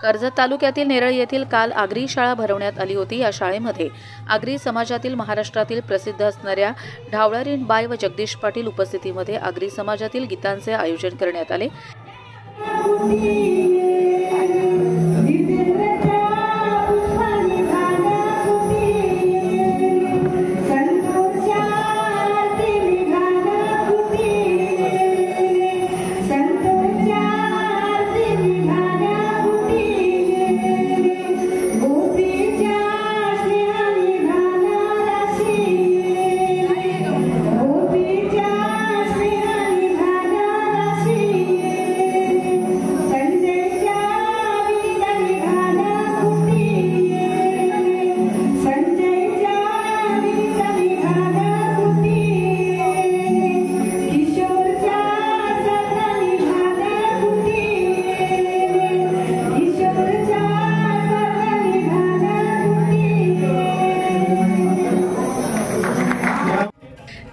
कर्जत तालुक्यातील नेरळ येथील काल आगरी शाळा भरवण्यात आली होती। या शाळेमध्ये आगरी समाजातील महाराष्ट्रातील प्रसिद्ध असणाऱ्या ढावळारीण बाई व जगदीश पाटील उपस्थितीमध्ये आगरी समाजातील गीतांचे आयोजन करण्यात आले।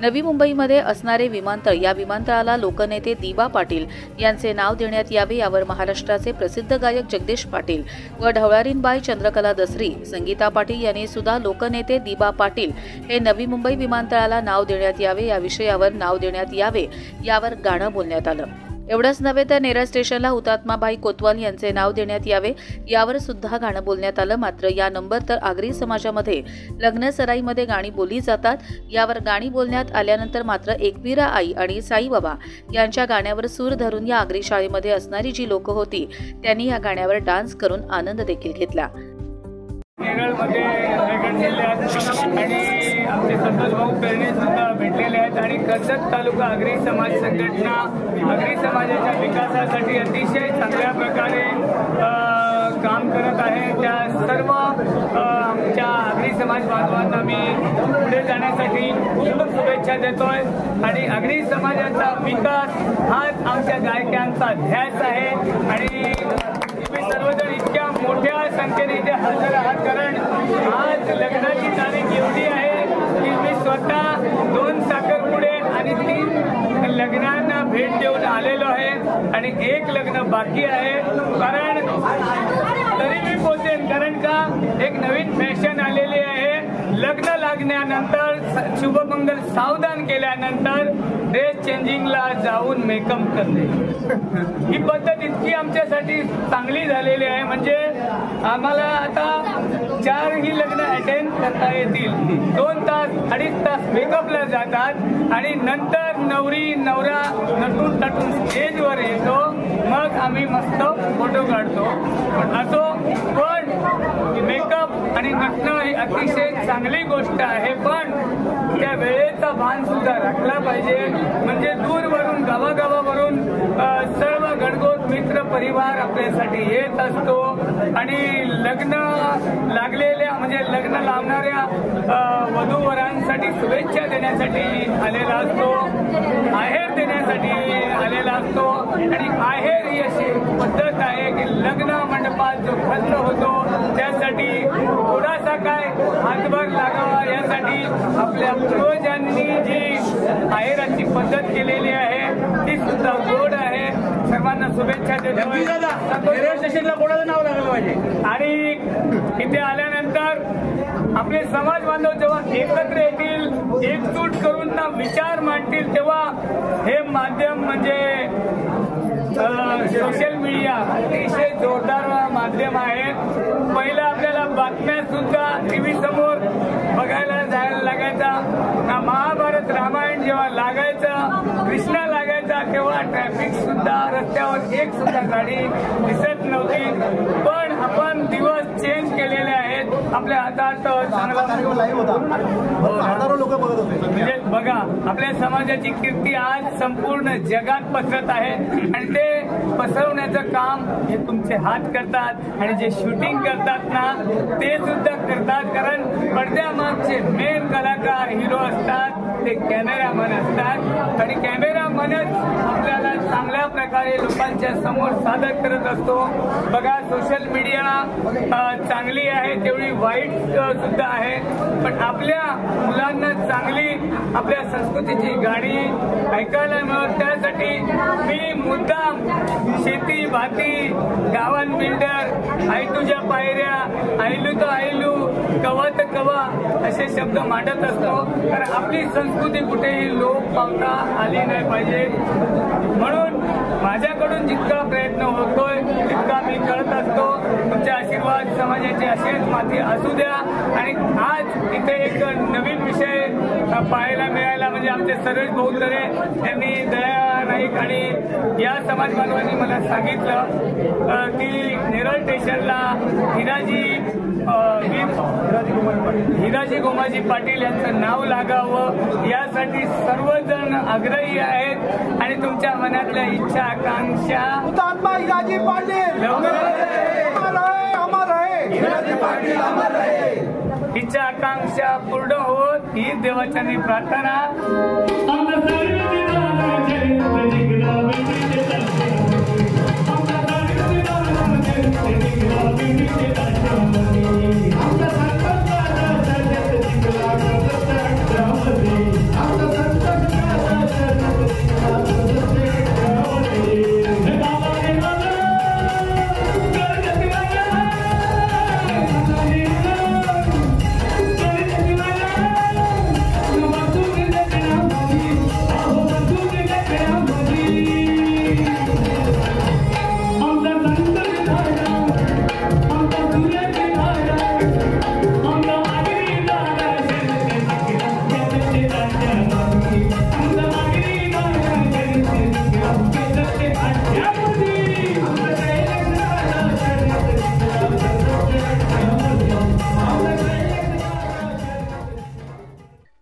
नवी मुंबईमध्ये असणारे विमानतळ, या विमानतळाला लोकनेते दिबा पाटील यांचे नाव देण्यात यावे, यावर महाराष्ट्राचे प्रसिद्ध गायक जगदीश पाटील व ढवळारीण बाई चंद्रकला दसरी, संगीता पाटील यांनी सुद्धा लोकनेते दिबा पाटील हे नवी मुंबई विमानतळाला नाव देण्यात यावे, या विषयावर नाव देण्यात यावे यावर गाणं बोलण्यात आलं। एवढंच नव्हे तर नेरळ स्टेशनला हुतात्माबाई कोतवाल यांचे नाव देण्यात यावे, यावर सुद्धा गाणं बोलण्यात आलं। मात्र या नंबर तर आगरी समाजामध्ये लग्न सराईमध्ये गाणी बोलली जातात, यावर गाणी बोलण्यात आल्यानंतर मात्र एकवीरा आई आणि साईबाबा यांच्या गाण्यावर सूर धरून या आगरी शाळेमध्ये असणारी जी लोक होती त्यांनी या गाण्यावर डान्स करून आनंद देखील घेतला। नेरळमध्ये रायगड जिल्ह्यात आणि आमचे संतोष भाऊ पेरणे सुद्धा भेटलेले आहेत आणि कर्जत तालुका आगरी समाज संघटना आगरी समाजाच्या विकासासाठी अतिशय चांगल्या प्रकारे काम करत आहे। त्या सर्व आमच्या आगरी समाज बांधवांना मी पुढे जाण्यासाठी खूप शुभेच्छा देतोय आणि आगरी समाजाचा विकास हाच आमच्या गायकांचा ध्यास आहे आणि तुम्ही सर्वजण इतक्या मोठ्या संख्येने इथे हजर आहात, कारण आज लग्नाची तारीख एवढी आहे की मी स्वतः 2 साखरपुडे आणि 3 लग्नांना भेट देऊन आलेलो आहे आणि 1 लग्न बाकी आहे। कारण तरी मी पोहोचेन, कारण का एक नवीन फॅशन आलेली आहे। लग्न लागण्यानंतर शुभमंगल सावधान केल्यानंतर ड्रेस चेंजिंगला जाऊन मेकअप करणे, ही पद्धत इतकी आमच्यासाठी चांगली झालेली आहे। म्हणजे आम्हाला आता 4 ही लग्न अटेंड करता येतील, 2 तास 2.5 तास मेकअपला जातात आणि नंतर नवरी नवरा नटून तटून स्टेजवर येतो, मग आम्ही मस्त फोटो काढतो। पण असो, पण मेकअप आणि नटणं ही अतिशय चांगली गोष्ट आहे, पण त्या वेळेचा भान सुद्धा राखला पाहिजे। म्हणजे दूरवरून गावागावावरून सर्व गणगोत मित्र परिवार आपल्यासाठी येत असतो आणि लग्न लागलेल्या म्हणजे लग्न लावणाऱ्या वधूवरांसाठी शुभेच्छा देण्यासाठी आलेला असतो, आहेर देण्यासाठी आलेला असतो आणि आहेर ही अशी पद्धत आहे की लग्न मंडपात जो खर्च होतो त्यासाठी थोडासा काय हातभार लागावा यासाठी आपल्या पूर्वजांनी जी आहेराची पद्धत केलेली आहे ती सुद्धा गोड आहे। सर्वांना शुभेच्छा देतो। नेरळ स्टेशनला कोणाचं नाव लागलं पाहिजे आणि इथे आल्यानंतर आपले समाज बांधव जेव्हा एकत्र येतील, एकजूट करून ना विचार मांडतील, तेव्हा हे माध्यम म्हणजे सोशल मीडिया अतिशय जोरदार माध्यम आहे। पहिला आपल्याला बातम्या सुद्धा टीव्ही समोर बघायला जायला लागायचा, महाभारत रामायण जेव्हा लागायचं, कृष्णा लागायचा, तेव्हा ट्रॅफिक सुद्धा रस्त्यावर एक सुद्धा गाडी दिसत नव्हती। पण आपण दिवस चेंज केलेले आहेत, आपल्या हातात चांगला हजारो लोक बघत होते। म्हणजे बघा, आपल्या समाजाची कीर्ती आज संपूर्ण जगात पसरत आहे आणि ते पसरवण्याचं काम हे तुमचे हात करतात आणि जे शूटिंग करतात ना ते सुद्धा करतात, कारण पडद्यामागचे मेन कलाकार हिरो असतात ते कॅमेरामन असतात आणि कॅमेरामनच आपल्याला चांगल्या प्रकारे लोकांच्या समोर सादर करत असतो. बघा, सोशल मीडिया चांगली आहे तेवढी वाईट सुद्धा आहे, पण आपल्या मुलांना चांगली आपल्या संस्कृतीची गाणी ऐकायला मिळत. त्यासाठी मी मुद्दाम शेती भाती गावन बिल्डर आई तुझ्या पायऱ्या आयलू तर आयलू कवा तर कवा असे शब्द मांडत असतो, कारण आपली संस्कृती कुठेही लोप पावता आली नाही पाहिजे. म्हणून माझ्याकडून जितका प्रयत्न होतोय तितका मी करत असतो. तुमचे आशीर्वाद समाजाचे असेच माथी असू द्या. आणि आज इथे एक नवीन विषय पाहायला मिळाला, म्हणजे आमचे सरोज भाऊ तरे यांनी दया नाईक आणि या समाज बांधवांनी मला सांगितलं की नेरळ स्टेशनला हिराजी गोमाजी पाटील यांचं नाव लागावं यासाठी सर्वजण आग्रही आहेत आणि तुमच्या मनातल्या इच्छा आकांक्षा हुतात्मा हिराजी पाटील अमर रहे, हिराजी पाटील अमर रहे, इच्छा आकांक्षा पूर्ण होत ही देवाच्यांनी प्रार्थना.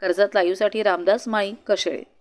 कर्जत लाईव्हसाठी रामदास माळी, कशेळे.